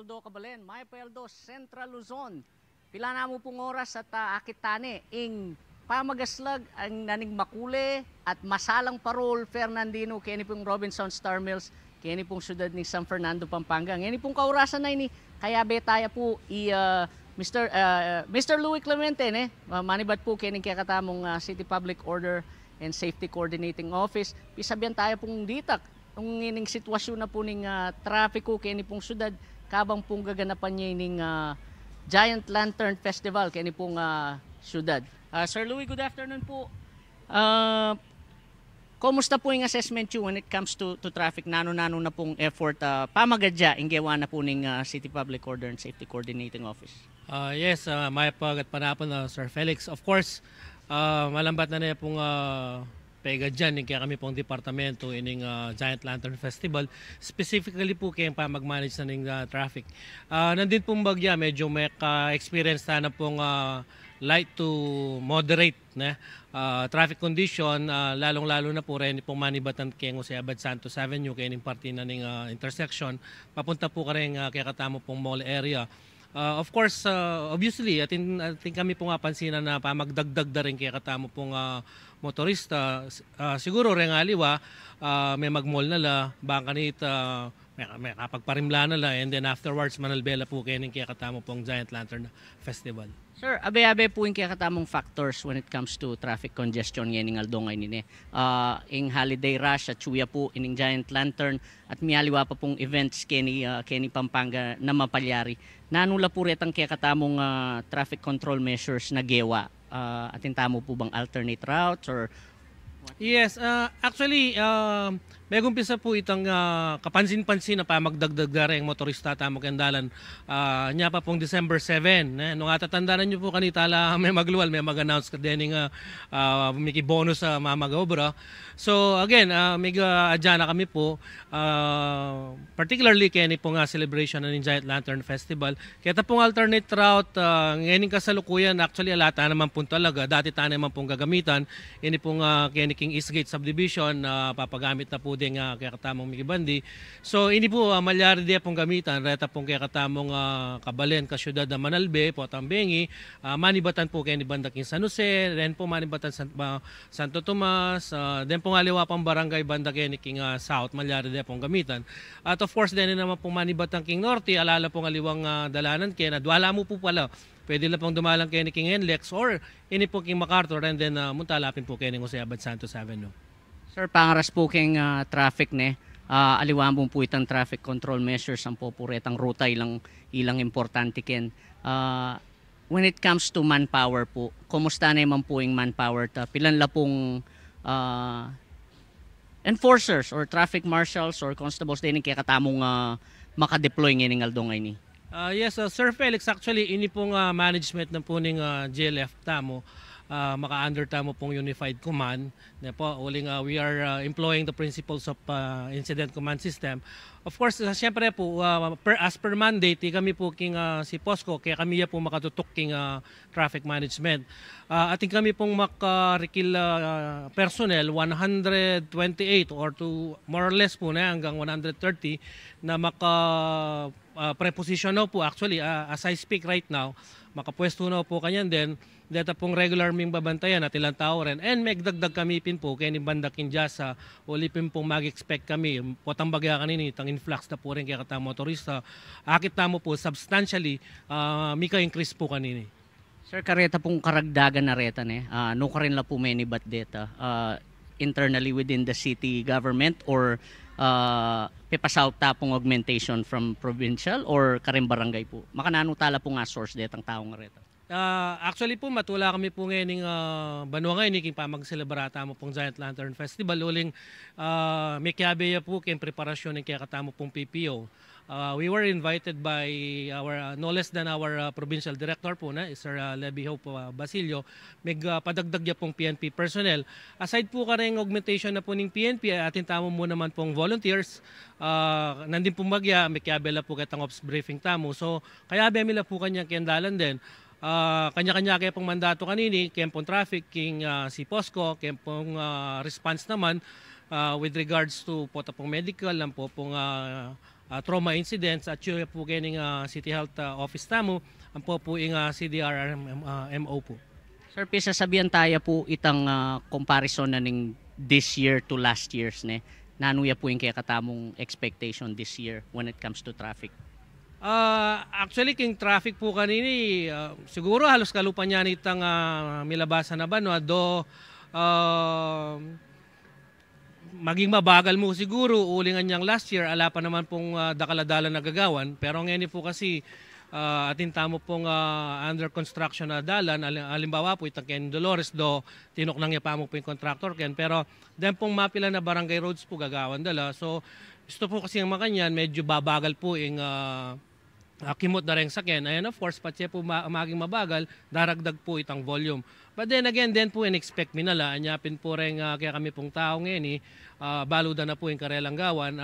Peldo Cabalen, May Peldo, Central Luzon. Pila na mo pong oras at akitane ing pamagaslag ang naning makule at masalang parol Fernandino kini pong Robinson Star Mills kini pong syudad ni San Fernando, Pampanga. Kini pong kaurasan na ini kaya betaya po Mr. Louis Clemente manibat po kini kaya katamong City Public Order and Safety Coordinating Office. Pisabihan tayo pong ditak ang ining sitwasyon na po ning trapiko kini pong syudad kabang pong gaganapan niya ining Giant Lantern Festival kini pong syudad. Sir Louis, good afternoon po. Kumusta po yung assessment you when it comes to traffic? Nano-nano na pong effort pamagadya inggawa na po ning City Public Order and Safety Coordinating Office? Yes, may pagat panapon Sir Felix. Of course, malambat na niya pong pega dyan kaya kami pong departamento ining Giant Lantern Festival. Specifically po kaya pamag-manage na ning traffic. Nandun pong bagya, medyo may ka-experience na pong light to moderate na traffic condition, lalong-lalo na po rin pong manibatan kaya sa Abad Santos Avenue kaya ning parte na ning intersection. Papunta po ka rin kaya katamo pong mall area. Of course, obviously, atin kami pong pansinan na pamagdagdag na rin kaya katamo pong motorista. Siguro rin aliwa, may mag-mall na la, bangka nita, may kapagparimla na la, and then afterwards, manalbela po kaya katamo pong Giant Lantern Festival. Sir, abe-abe po yung kakatamong factors when it comes to traffic congestion ngayon ng Aldongay nini. Ing holiday rush at suya po ining Giant Lantern at miyaliwa pa pong events kini Pampanga na mapalyari. Nanula po retang kakatamong traffic control measures na gewa. Atin tamo po bang alternate routes or what? Yes, actually, may gumpisa po itong kapansin-pansin na pamagdagdag na rin motorista tamo kendalan. Nya pa pong December 7. Nung atatandaan nyo po kanitala may magluwal, may mag-announce ka din may bonus sa mamag-obra. So again, may adya na kami po, particularly kaya ni pong celebration ng Giant Lantern Festival. Kaya pong alternate route, ngayon kasalukuyan, actually alata naman po talaga, dati tayo naman pong gagamitan. Ini pong kaya ni King Eastgate Subdivision, papagamit na po din kaya katamong Mikibandi. So ini po malyari din pong gamitan, reta pong kaya katamong Kabalen, kasyudad na Manalbe, Potambengi, manibatan po kaya ni Banda King San Jose, then po manibatan Santo Tomas, then pong aliwa pang barangay Banda kaya ni King South, malyari din pong gamitan. At of course, din naman pong manibatan King Norte, alala pong aliwang dalanan kaya nadwala mo po pala. Pwede lang pong dumalang kaya ni King Henlex or ini po King MacArthur and then muntalapin po kaya ni Jose Abad Santos Avenue. Sir, pangaras po keng traffic aliwambong po itang traffic control measures ang popuretang ruta ilang importante ken. When it comes to manpower po, kumusta naman po yung manpower? Pilan la pong enforcers or traffic marshals or constables din kaya katamong makadeploy ngayon ng Aldongay ni? Yes, Sir Felix, actually ini pong management ng po ng GLF tamo. Maka-under tamo pong Unified Command. We are employing the principles of Incident Command System. Of course, siyempre po, as per mandate, kami po si POSCO, kaya kami po makatutok traffic management. Ating kami pong makarikil personnel, 128 or to more or less po na hanggang 130 na preposition na po. Actually, as I speak right now, makapwesto na po kanyan din. Data pong regular ming babantayan at ilang tao rin. And may dagdag kami pin po kaya ni Banda Kinjasa ulipin pong mag-expect kami. Potang bagya kanini, itang influx na po rin kaya kata motorista. Akit na mo po substantially, mika increase po kanini. Sir, kareta pong karagdagan na reta no ka rin la po many but data internally within the city government or pipasaw ta pong augmentation from provincial or karing barangay po? Makanano tala po nga source detang taong reta? Actually po, matula kami po ngayon ng Banwa ngayon, iking pamag-celebrata mo pong Giant Lantern Festival. Uling may kiabeya po kayong preparasyon ng kaya katamo pong PPO. We were invited by our, no less than our provincial director po na, Sir Levi Hope Basilio, may padagdag niya pong PNP personnel. Aside po ka rin augmentation na po ng PNP, atin tamo mo naman pong volunteers. Nandin pong magya, may kiabela po kitang ops briefing tamo. So, kaya bemila po kanya kiandalan din. Kanya-kanya kaya pong mandato kanini, kaya pong traffic, si POSCO, kaya pong response naman with regards to po pong medical, lang po pong trauma incidents at yung po kining City Health Office tamo ang po po ing CDRMO po. Sir, pisasabihan tayo po itang comparison na ning this year to last year's ne. Nanuya po yung kaya katamong expectation this year when it comes to traffic? Actually, king traffic po kanini, siguro halos kalupan niya nitang milabasan na ba, no? Maging mabagal mo siguro, ulingan niyang last year, ala pa naman pong dakaladala nagagawan. Pero ngayon po kasi, atin tamo pong under construction na dalan, alimbawa po itang Ken Dolores tinok nang niya pa mo po yung contractor Ken, pero then pong mapila na barangay roads po gagawan dala. So gusto po kasi ang makanyan, medyo babagal po yung kimot na rin sa Ken. Ayan, of course, pati po maging mabagal, daragdag po itang volume. But then again, po in-expect minala, anyapin po rin kaya kami pong tao ngayon, baluda na po yung karelang gawan,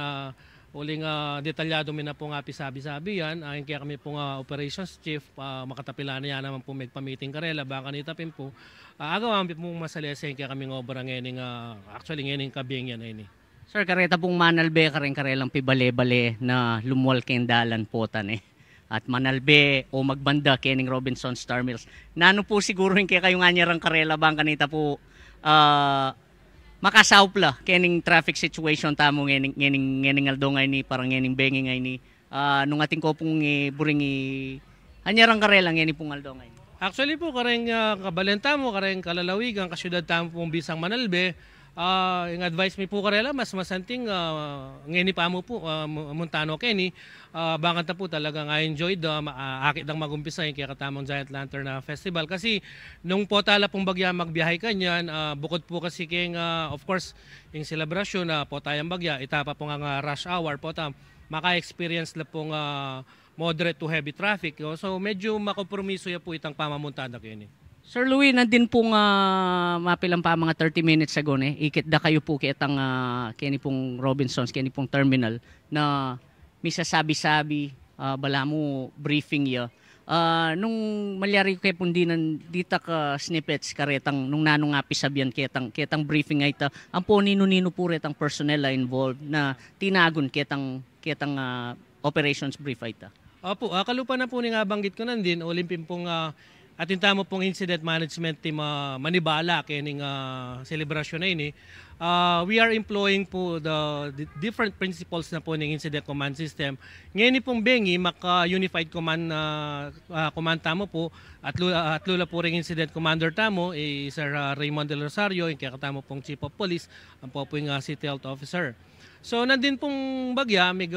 uling detalyado min na po nga pisabi-sabi yan. Kaya kami pong operations chief, makatapilan na yan naman po magpa-meeting karela. Baka nitapin po. Agawan po masalesen kaya kami ngobra ngayon, actually ngayon kabing yan ay ni. Sir, kareta pong manalbe ka rin karelang pibale-bale na lumuwal kendalan po tan at manalbe o magbanda kening Robinson Star Mills. Nano po siguro yung kaya kayo nga niyarang karela bang kanita po makasawpla kening traffic situation tamo ngening aldongay ni parang ngening bengi ngay ni nung ating ko pong buring anyarang karela ngeni pong aldongay. Actually po kareng kabalenta mo kareng kalalawigan kasyudad tamo pong bisang Manalbe. Yung advice mi po karela mas masanting ngeni pa mo po Montano Kenny bakit na po talagang I enjoyed akit ang magumpisa yung kaya katamang Giant Lantern Festival kasi nung po tala pong bagya magbiyahe kanyan bukod po kasi king of course yung celebration na po tayong bagya itapa po nga rush hour po maka-experience na pong moderate to heavy traffic so medyo makompromiso ya po itang pamamuntada Kenny. Sir Louie, nandin pong mapilang pa mga 30 minutes ago ikit da kayo po kitang kini pong Robinsons, kini pong terminal na misasabi-sabi bala mo briefing ya. Nung malyari ko kay pundinan dita ka snippets karetang nung nanong nga pisabihan kitang briefing ay ta ang po nino-nino po retang personnel involved na tinagon kitang operations brief ay ta. Opo, kalupa na po ni nga banggit ko nandin olimpin pong atin tamo pong incident management team manibala kining celebration na ini. We are employing po the different principles na po ng incident command system. Ngayon pong bengi maka-unified command command tamo po at lula po ring incident commander tamo Sir Raymond Del Rosario, yung kaya tamo pong chief of police, ang po yung city health officer. So nandin pong bagya may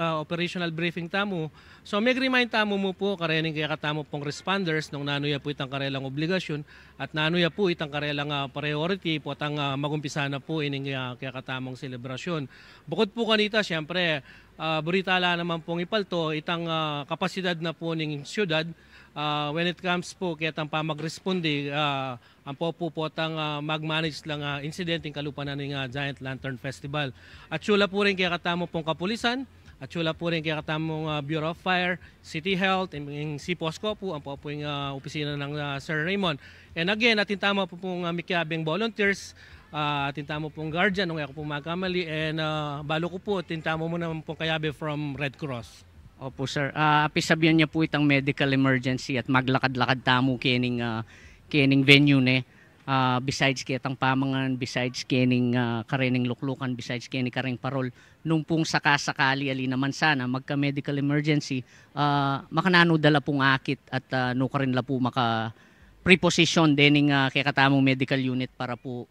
operational briefing tamo. So may remind tamo mo po karening kaya katamo pong responders nung nanuya po itang karelang obligasyon at nanuya po itang karelang priority po atang magumpisa na po ining kaya katamong selebrasyon. Bukod po kanita syempre buritala naman pong ipalto itang kapasidad na po ning syudad when it comes po kaya tang pamagresponde ang po atang mag-manage lang incident ng kalupanan ng Giant Lantern Festival. At sula po rin kaya katamo pong kapulisan, at sula po rin kaya katamong Bureau of Fire, City Health, yung CPOSCO po, ang po yung opisina ng Sir Raymond. And again, atin tama po pong mikyabing volunteers, atin tama pong guardian, nung ako pong magkamali, and balo ko po, atin tama mo naman pong kayabe from Red Cross. Opo sir, pisabihan niya po itang medical emergency at maglakad-lakad tamo kening venue besides kitang pamangan, besides kening karening luklukan, besides kening karing parol nung pong sakasakali ali naman sana magka medical emergency makanano dala pong akit at no ka rin la po maka preposition dening kay katamong medical unit para po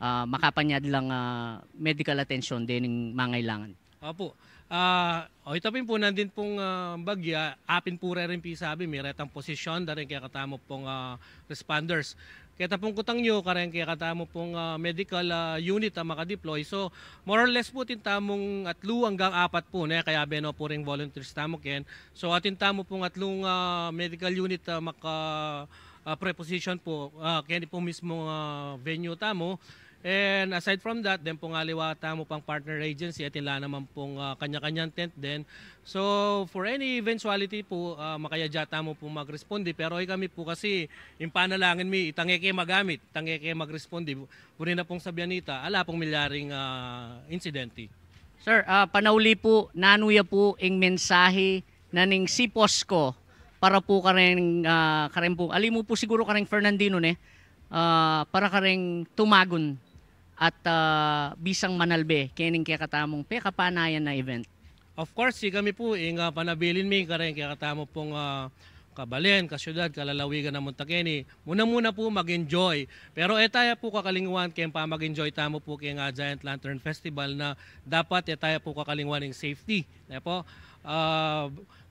makapanyad lang medical attention dening mangailangan. Opo. Itapin po nandin pong bagya, apin po rin sabi, may retang posisyon, darin kaya katamo pong responders. Kaya tapong kutang nyo, karen kaya katamo pong medical unit na makadeploy. So, more or less po tintamong 3 hanggang 4 po, kaya beno po rin volunteers tamo ken. So, atin tamo pong 3 medical unit na preposition po, kaya po mismo venue tamo. And aside from that, then pong aliwata mo pang partner agency at ila naman pong kanya-kanyang tent din. So for any eventuality po, makayadjata mo pong magresponde. Pero kami po kasi yung panalangin mi, itangeke magamit, itangeke magresponde. Puri na pong sabihan nita, ala pong milyaring incidente. Sir, panauli po, nanuya po ang mensahe na ning si Posco para po karen po, ali mo po siguro karen Fernandino para karen tumagon at bisang manalbe kening kaya katamong kapanayan na event. Of course, si kami po, panabilin mi, kaya katamo pong kabalen, kasyudad, kalalawigan ng Montaqueni. Muna po mag-enjoy. Pero tayo po kakalingwan kaya pa mag-enjoy tamo po kaya nga Giant Lantern Festival na dapat tayo po kakalingwan ng safety. Kaya po,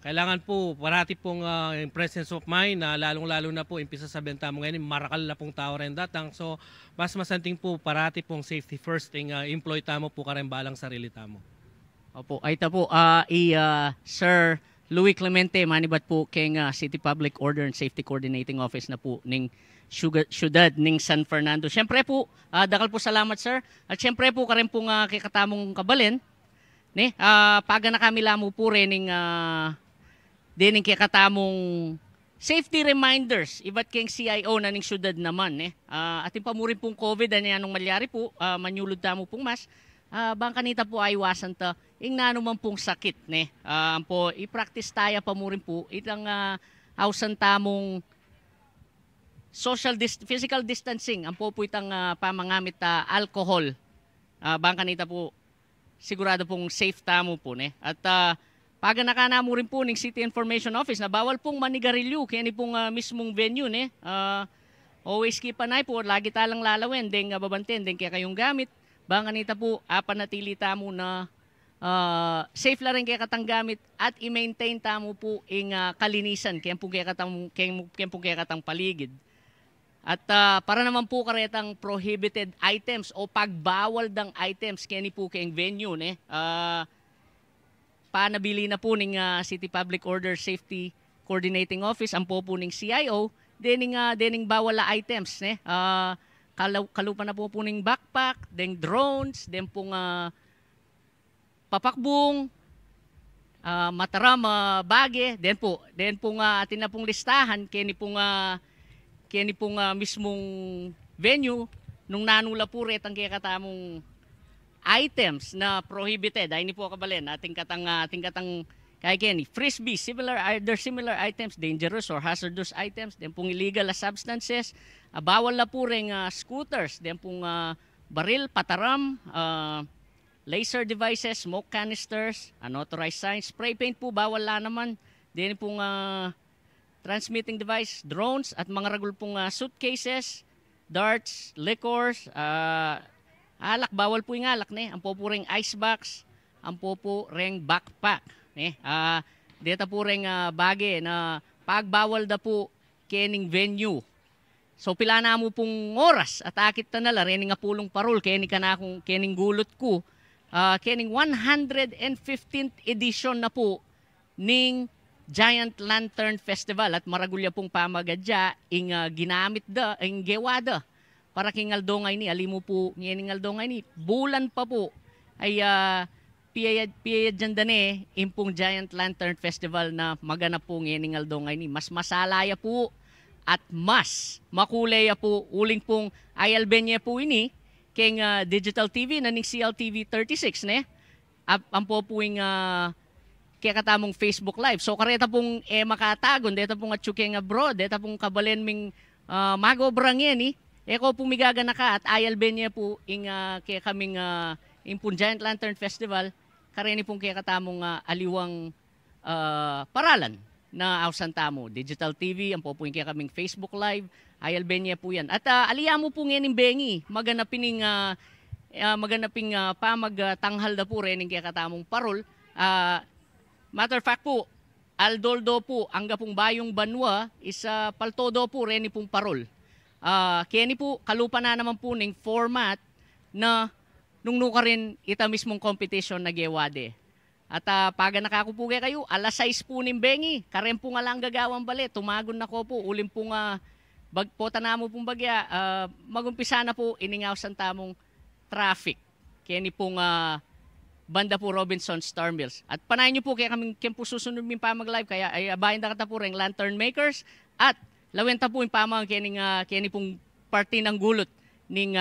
kailangan po parati pong presence of mind na lalong-lalo na po impisa sa benta mo ngayon, marakal na pong tao rin datang. So, mas masanting po parati pong safety first ting employ tamo po karen balang sarili tamo. Opo, ay ta po, Sir Louis Clemente, manibat po keng City Public Order and Safety Coordinating Office na po ning syudad ning San Fernando. Siyempre po, dakal po salamat sir. At siyempre po karen po nga kay katamong kabalen. Paga na kami lamo po rin ning dining kay katamong safety reminders. Iba't keng CIO na ning syudad naman. Ating pamurin pong COVID, anong malyari po, manyulod tamo pong mas. Bang kanita po ay iwasan ta ing nanuman pong sakit po i-practice tayo pa mo rin po itang ausan tamong physical distancing ang po itang pamangamit alcohol bang kanita po sigurado pong safe tamo po at paga nakana mo rin po ning City Information Office na bawal pong manigarilyo kaya ni pong mismong venue always keep an eye po lagi talang lalawin deng babantin deng kaya kayong gamit bang kanita po panatili tamo na safe la rin kaya katang gamit at i-maintain tamo po ing kalinisan kaya po kaya katang paligid. At para naman po karetang prohibited items o pagbawal dang items kaya ni po kayang venue panabili na po ning City Public Order Safety Coordinating Office ang po ning CIO dening bawal na items kalupa na po ning backpack, deng drones, den pong papakbong, mataram, bage, den pong atin na pong listahan kaya ni pong mismong venue nung nanula po retang kaya katamong items na prohibited ay ni po kabalen ating katang kaya kaya ni frisbee similar items dangerous or hazardous items den pong illegal substances bawal na po ring scooters den pong baril pataram laser devices, smoke canisters, unauthorized signs, spray paint po, bawal la naman. Din pong transmitting device, drones, at mga ragul pong suitcases, darts, liquors, alak, bawal po yung alak. Ang po ring icebox, ang po ring backpack. Dito po ring bage na pagbawal da po kening venue. So pila na mo pong oras at akit na nala, rin nga pulong parol, kening gulot ko, kening 115th edition na po ning Giant Lantern Festival at maragulya pong pamagadya ing ginamit ing gewada para kingal dongay ni alimo po ngeningal dongay ni bulan pa po ay piyayad dyan impong Giant Lantern Festival na maganap po ngeningal dongay ni mas masalaya po at mas makulaya po uling pong ayalbenye po ini keng digital TV na ning CLTV 36 ang po yung kaya katamong Facebook Live. So kareta pong makatagon, deta pong atsukeng abroad, deta pong kabalen ming magobrang yan ko pong migaga na ka at ayalben niya po kaya kaming impong Giant Lantern Festival, kareni pong kaya katamong aliwang paralan na ausan tamo. Digital TV, ang po yung kaya kaming Facebook Live, ayalben niya po yan. At aliya mo po ngayon bengi, maganaping pamagtanghal na po rin kaya katamong parol. Matter of fact po, Aldoldo po, ang gapong bayong banwa, isa paltodo po rin pong parol. Kaya ni po, kalupa na naman po ng format na nung nuka rin ita mismong competition na gewade. At paga nakakupugay kayo, alas 6 po ng bengi, karen po nga lang gagawang bali, tumagon na ko po, ulim po nga bagpota na mo pong bagya, magumpisa na po iningaw sa tamong traffic. Kaya ni pong banda po Robinson Star Mills. At panayin nyo po kaya kami po susunod min pa mag-live, kaya ay abahin na kata po rin Lantern Makers at lawenta po yung pamang kaya ni pong party ng gulot ning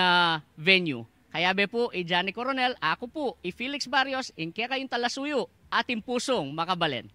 venue. Hayabe po, Johnny Coronel, ako po, Felix Barrios, in kaya kayong talasuyo, ating pusong makabalen.